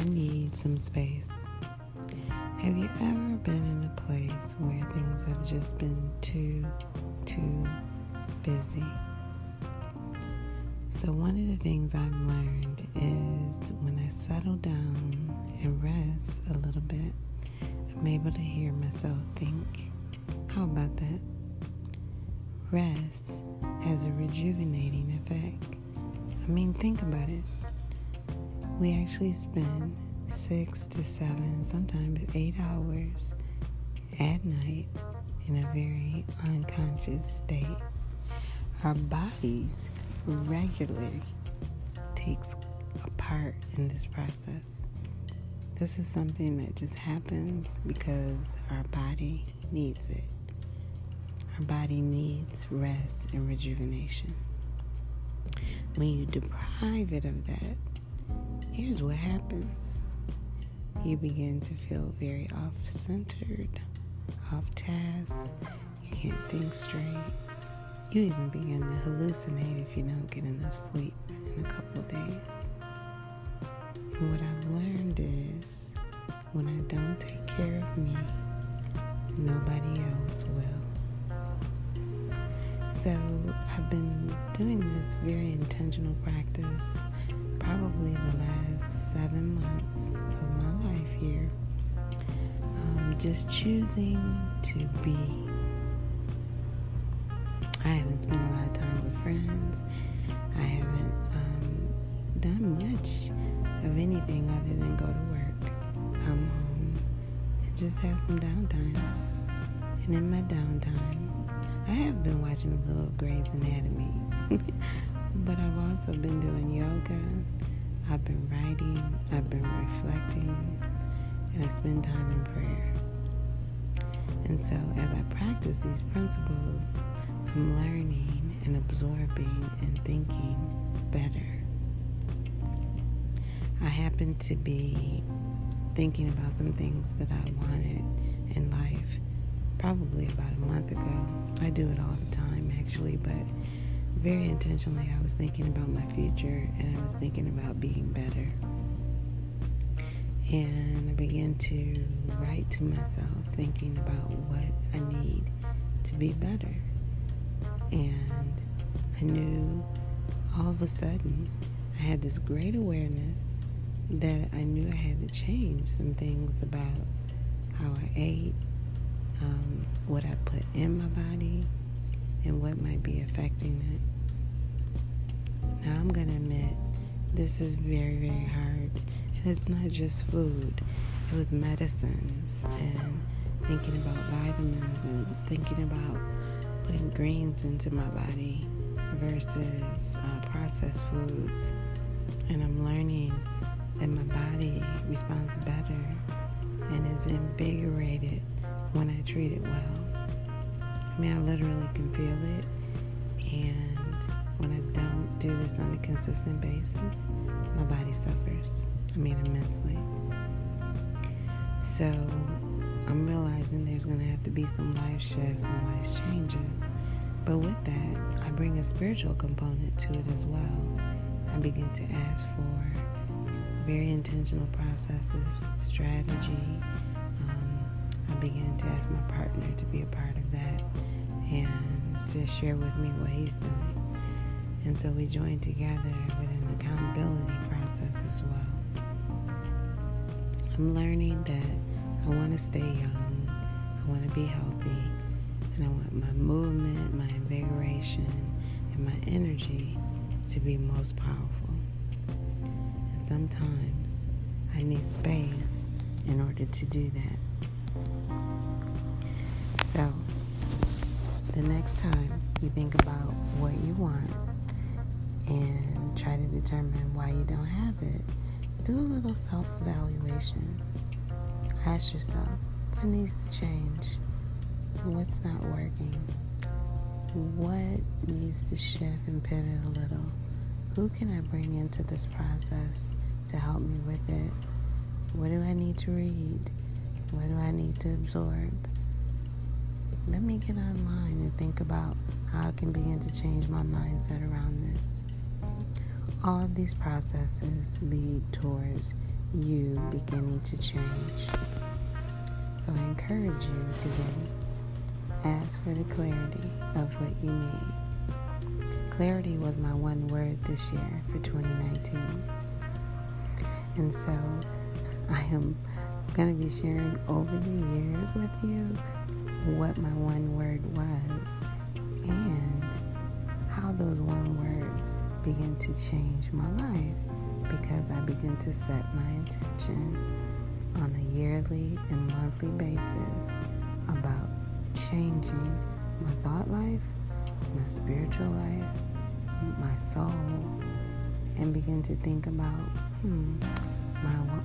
need some space. Have you ever been in a place where things have just been too busy? So one of the things I've learned is when I settle down and rest a little bit, I'm able to hear myself think. How about that? Rest has a rejuvenating effect. I mean, think about it. We actually spend 6 to 7, sometimes 8 hours at night in a very unconscious state. Our bodies regularly takes a part in this process. This is something that just happens because our body needs it. Our body needs rest and rejuvenation. When you deprive it of that, here's what happens. You begin to feel very off-centered, off-task. You can't think straight. You even begin to hallucinate if you don't get enough sleep in a couple of days. And what I've learned is, when I don't take care of me, nobody else will. So I've been doing this very intentional practice probably the last 7 months of my life here. Just choosing to be. I haven't spent a lot of time with friends. I haven't done much of anything other than go to work, come home, and just have some downtime. And in my downtime, I have been watching a little Grey's Anatomy, but I've also been doing yoga, I've been writing, I've been reflecting, and I spend time in prayer. And so as I practice these principles, I'm learning and absorbing and thinking better. I happen to be thinking about some things that I wanted in life probably about a month ago. I do it all the time actually, but very intentionally I was thinking about my future and I was thinking about being better. And I began to write to myself thinking about what I need to be better. And I knew all of a sudden I had this great awareness that I knew I had to change some things about how I ate, what I put in my body, and what might be affecting it. Now I'm going to admit, this is very, very hard. And it's not just food. It was medicines and thinking about vitamins and thinking about putting greens into my body versus processed foods. And I'm learning that my body responds better and is invigorated when I treat it well. I mean, I literally can feel it. And when I don't do this on a consistent basis, my body suffers. I mean, immensely. So I'm realizing there's going to have to be some life shifts and life changes. But with that, I bring a spiritual component to it as well. I begin to ask for very intentional processes, strategy. I begin to ask my partner to be a part of that and to share with me what he's doing. And so we join together with an accountability process as well. I'm learning that I want to stay young, I want to be healthy, and I want my movement, my invigoration, and my energy to be most powerful. And sometimes I need space in order to do that. So, the next time you think about what you want and try to determine why you don't have it, do a little self-evaluation. Ask yourself, what needs to change? What's not working? What needs to shift and pivot a little? Who can I bring into this process to help me with it? What do I need to read? What do I need to absorb? Let me get online and think about how I can begin to change my mindset around this. All of these processes lead towards you beginning to change. So I encourage you today, ask for the clarity of what you need. Clarity was my one word this year for 2019. And so I am going to be sharing over the years with you what my one word was and how those one words begin to change my life, because I begin to set my intention on a yearly and monthly basis about changing my thought life, my spiritual life, my soul, and begin to think about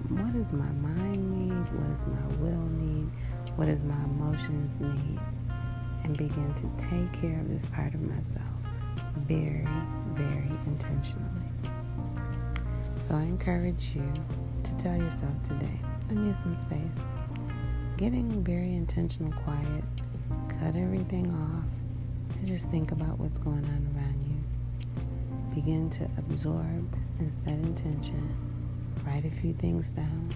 what does my mind need, what does my will need, what does my emotions need, and begin to take care of this part of myself very, very intentionally. So I encourage you to tell yourself today, I need some space. Getting very intentional quiet, cut everything off, and just think about what's going on around you. Begin to absorb and set intention. Write a few things down,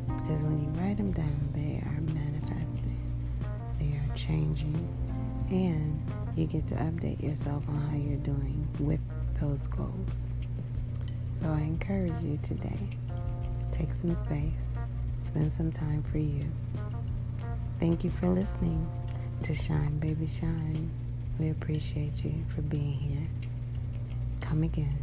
because when you write them down, they are manifesting, they are changing, and you get to update yourself on how you're doing with those goals. So I encourage you today, take some space, spend some time for you. Thank you for listening to Shine Baby Shine. We appreciate you for being here. Come again.